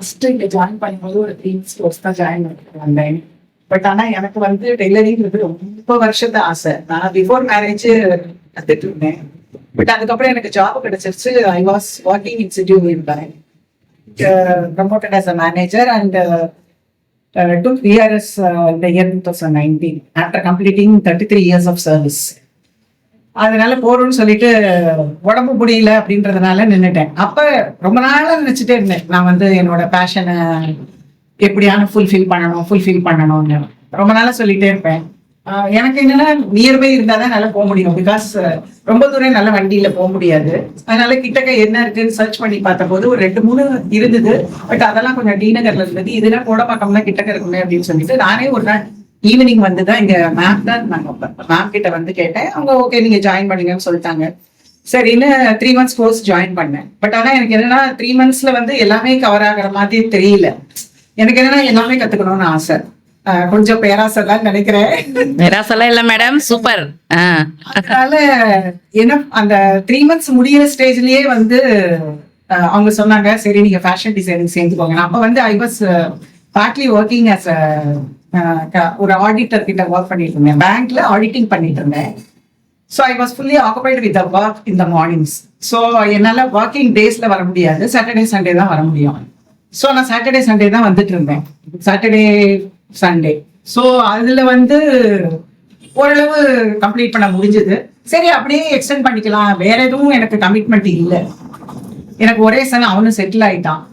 First இங்க join பண்ணும்போது ஒரு 3 ஸ்டோர்ஸ் தான் ஜாயின் பண்ணிட்டு வந்தேன். பட் ஆனா எனக்கு வந்து டெய்லரிங்கிறது ரொம்ப வருஷத்து ஆசை. நான் பிஃபோர் மேரேஜ் கத்துட்டு இருந்தேன். பட் அதுக்கப்புறம் எனக்கு ஜாப் கிடைச்சிருச்சு. I was working in city bank, promoted as a manager and took VRS in the year 2019 after completing 33 years of service. அதனால போறோம்னு சொல்லிட்டு உடம்பு முடியல அப்படின்றதுனால நின்னுட்டேன். அப்ப ரொம்ப நாளா நினைச்சிட்டே இருந்தேன், நான் வந்து என்னோட பேஷனை எப்படியான ஃபுல்ஃபில் பண்ணணும்னு ரொம்ப நாளா சொல்லிட்டே இருப்பேன். எனக்கு என்னன்னா நியர்பை இருந்தாதான் நல்லா போக முடியும். பிகாஸ் ரொம்ப தூரம் நல்ல வண்டியில போக முடியாது. அதனால கிட்டக்க என்ன இருக்குன்னு சர்ச் பண்ணி பார்த்த போது ஒரு 2-3 இருந்தது. பட் அதெல்லாம் கொஞ்சம் டி நகர்ல இருந்தது. இதெல்லாம் கோடம்பாக்கம்லாம் கிட்டக்க இருக்குமே அப்படின்னு சொல்லிட்டு நானே ஒரு நாள் ஈவினிங் வந்துதான் இங்க மேம் தான் இருந்தாங்க. மேம் கிட்ட வந்து கேட்டேன். அவங்க ஓகே நீங்க ஜாயின் பண்ணுங்கன்னு சொல்லிட்டாங்க. சரின்னு 3 months கோர்ஸ் ஜாயின் பண்ணேன். பட் ஆனா எனக்கு என்னன்னா 3 monthsல வந்து எல்லாமே கவர் ஆகிற மாதிரி தெரியல. எனக்கு என்னன்னா எல்லாமே கத்துக்கணும்னு ஆசை. கொஞ்சம் பேராசை தான் நினைக்கிறேன். பேராசெல்லாம் இல்ல மேடம், சூப்பர். அதனால என்ன அந்த 3 months முடியிற ஸ்டேஜ்லயே வந்து அவங்க சொன்னாங்க சரி நீங்க ஃபேஷன் டிசைனிங் சேர்ந்துக்கோங்க. அப்ப வந்து I was partly working as ஒரு ஆடிட்டர் கிட்ட ஒர்க் பண்ணிட்டு இருந்தேன். பேங்க்ல ஆடிட்டிங் பண்ணிட்டு இருந்தேன். So I was fully occupied with the work in the mornings. So என்னால ஒர்க்கிங் டேஸ்ல வர முடியாது, சாட்டர்டே சண்டே தான் வர முடியும். ஸோ நான் சாட்டர்டே சண்டே தான் வந்துட்டு இருந்தேன், சாட்டர்டே சண்டே. ஸோ அதுல வந்து ஓரளவு கம்ப்ளீட் பண்ண முடிஞ்சது. சரி அப்படியே எக்ஸ்டெண்ட் பண்ணிக்கலாம், வேற எதுவும் எனக்கு கமிட்மெண்ட் இல்லை. எனக்கு ஒரே சன் அவனும் செட்டில் ஆயிட்டான்.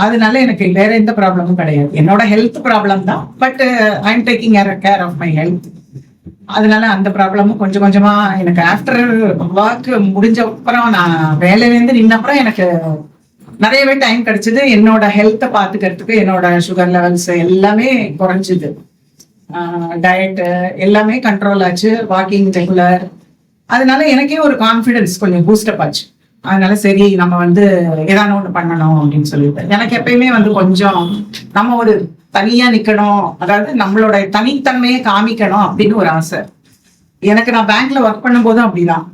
அதனால எனக்கு வேற எந்த ப்ராப்ளமும் கிடையாது. என்னோட ஹெல்த் ப்ராப்ளம் தான், but I am taking care of my health. அதனால அந்த ப்ராப்ளமும் கொஞ்சம் கொஞ்சமா எனக்கு ஆஃப்டர் ஒர்க் முடிஞ்ச அப்புறம் நான் வேலையிலேருந்து நின்ன அப்புறம் எனக்கு நிறையவே டைம் கிடைச்சது. என்னோட ஹெல்த்தை பார்த்துக்கிறதுக்கு என்னோட சுகர் லெவல்ஸ் எல்லாமே குறைஞ்சிது. டயட்டு எல்லாமே கண்ட்ரோல் ஆச்சு, வாக்கிங் ரெகுலர். அதனால எனக்கே ஒரு கான்ஃபிடன்ஸ் கொஞ்சம் பூஸ்டப் ஆச்சு. அதனால சரி நம்ம வந்து ஏதாவது ஒண்ணு பண்ணணும் அப்படின்னு சொல்லிட்டு எனக்கு எப்பயுமே வந்து கொஞ்சம் நம்ம ஒரு தனியா நிக்கணும், அதாவது நம்மளோட தனித்தன்மையை காமிக்கணும் அப்படின்னு ஒரு ஆசை எனக்கு. நான் பேங்க்ல ஒர்க் பண்ணும் போதும் அப்படிதான்.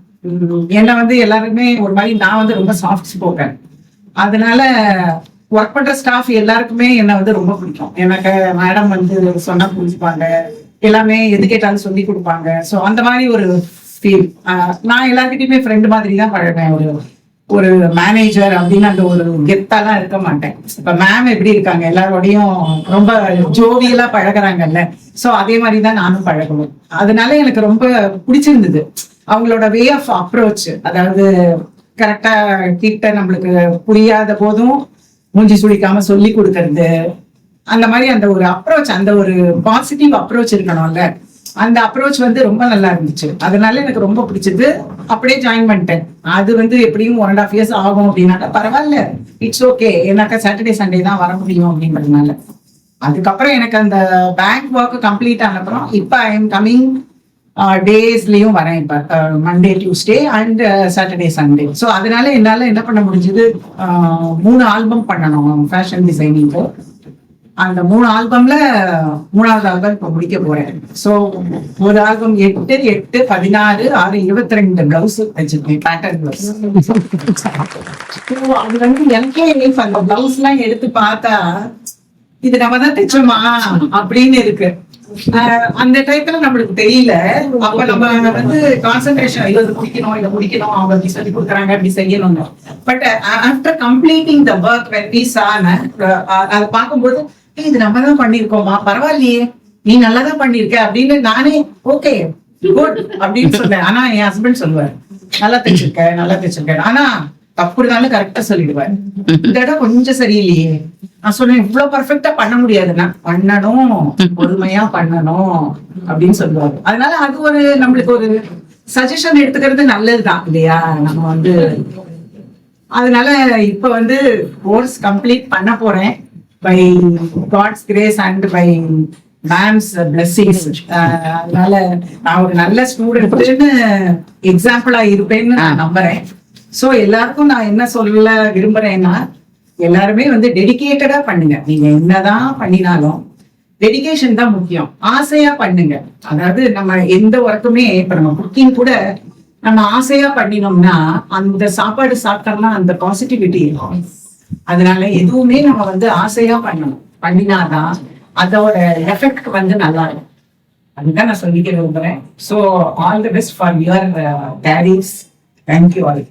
என்னை வந்து எல்லாருமே ஒரு மாதிரி, நான் வந்து ரொம்ப சாஃப்ட் ஸ்போக்கன். அதனால ஒர்க் பண்ற ஸ்டாஃப் எல்லாருக்குமே என்னை வந்து ரொம்ப பிடிக்கும். எனக்கு மேடம் வந்து சொன்னா புரிஞ்சுப்பாங்க, எல்லாமே எது கேட்டாலும் சொல்லி கொடுப்பாங்க. ஸோ அந்த மாதிரி ஒரு ஃபீல். நான் எல்லாருக்கிட்டையுமே ஃப்ரெண்டு மாதிரி தான் பழகுவேன். ஒரு மேனேஜர் அப்படின்னு அந்த ஒரு கெத்தாலாம் இருக்க மாட்டேன். இப்ப மேம் எப்படி இருக்காங்க, எல்லாரோடையும் ரொம்ப ஜோவியலா பழகுறாங்கல்ல. சோ அதே மாதிரிதான் நானும் பழகுவேன். அதனால எனக்கு ரொம்ப பிடிச்சிருந்தது அவங்களோட வே ஆஃப் அப்ரோச். அதாவது கரெக்டா கிட்ட நம்மளுக்கு புரியாத போதும் மூஞ்சி சுழிக்காம சொல்லி கொடுக்கறது, அந்த மாதிரி அந்த ஒரு அப்ரோச், அந்த ஒரு பாசிட்டிவ் அப்ரோச் இருக்கணும்ல. அந்த அப்ரோச் வந்து ரொம்ப நல்லா இருந்துச்சு. அதனால எனக்கு ரொம்ப பிடிச்சது. அப்படியே ஜாயின் பண்ணிட்டேன். அது வந்து எப்படியும் 1.5 years ஆகும் அப்படின்னாக்கா பரவாயில்ல, இட்ஸ் ஓகே. ஏன்னாக்கா சாட்டர்டே சண்டே தான் வர முடியும் அப்படின்றதுனால. அதுக்கப்புறம் எனக்கு அந்த பேங்க் ஒர்க் கம்ப்ளீட் ஆன அப்புறம் இப்ப ஐ எம் கம்மிங் டேஸ்லயும் வரேன். இப்ப Monday, Tuesday and Saturday, Sunday. So அதனால என்னால என்ன பண்ண முடிஞ்சது, 3 ஆல்பம் பண்ணணும் ஃபேஷன் டிசைனிங்க்கு. அந்த 3 ஆல்பம்ல 3வது ஆல்பம் இப்ப முடிக்க போறேன். சோ ஒரு ஆல்பம் 8, 8, 16, 6, 22 பிளவுஸ் வச்சிருக்கேன், பேட்டர்ன் பிளவுஸ். அது வந்து எனக்கே அந்த பிளவுஸ் எல்லாம் எடுத்து பார்த்தா இது நம்ம தான் தைச்சோமா அப்படின்னு இருக்கு. அந்த டைத்துல நம்மளுக்கு தெரியல. அப்ப நம்ம வந்து கான்சென்ட்ரேஷன், இதை முடிக்கணும், அவங்க அப்படி சொல்லி கொடுக்குறாங்க, அப்படி செய்யணும்னு. But after completing the work அதை பார்க்கும்போது இது நம்ம தான் பண்ணிருக்கோமா, பரவாயில்லையே, நீ நல்லாதான் பண்ணிருக்க அப்படின்னு நானே ஓகே குட் அப்படின்னு சொன்னேன். ஆனா என் ஹஸ்பண்ட் சொல்லுவார், நல்லா தைச்சிருக்க. ஆனா தப்பு இருந்தாலும் கரெக்டா சொல்லிடுவார். இந்த இடம் கொஞ்சம் சரியில்லையே. நான் சொன்னேன், இவ்வளவு பர்ஃபெக்டா பண்ண முடியாதுன்னா பண்ணணும், பொறுமையா பண்ணணும் அப்படின்னு சொல்லுவாரு. அதனால அது ஒரு நம்மளுக்கு ஒரு சஜஷன் எடுத்துக்கிறது நல்லதுதான் இல்லையா. நம்ம வந்து அதனால இப்ப வந்து கோர்ஸ் கம்ப்ளீட் பண்ண போறேன் by God's grace and by ma'am's blessings. அதனால நான் ஒரு நல்ல ஸ்டூடெண்ட்னு எக்ஸாம்பிளா இருப்பேன்னு நான் நம்புறேன். சோ எல்லாருக்கும் நான் என்ன சொல்ல விரும்புறேன்னா, எல்லாருமே வந்து டெடிகேட்டடா பண்ணுங்க. நீங்க என்னதான் பண்ணினாலும் டெடிகேஷன் தான் முக்கியம். ஆசையா பண்ணுங்க. அதாவது நம்ம எந்த ஒர்க்குமே, இப்ப நம்ம குக்கிங் கூட நம்ம ஆசையா பண்ணினோம்னா அந்த சாப்பாடு சாப்பிட்டோம்னா அந்த பாசிட்டிவிட்டி இருக்கும். அதனால எதுவுமே நம்ம வந்து ஆசையா பண்ணணும், பண்ணினாதான் அதோட எஃபெக்ட் வந்து நல்லா இருக்கும். அதுதான் நான் சொல்லிக்க விரும்புறேன். So all the best for your daddy's. Thank you all.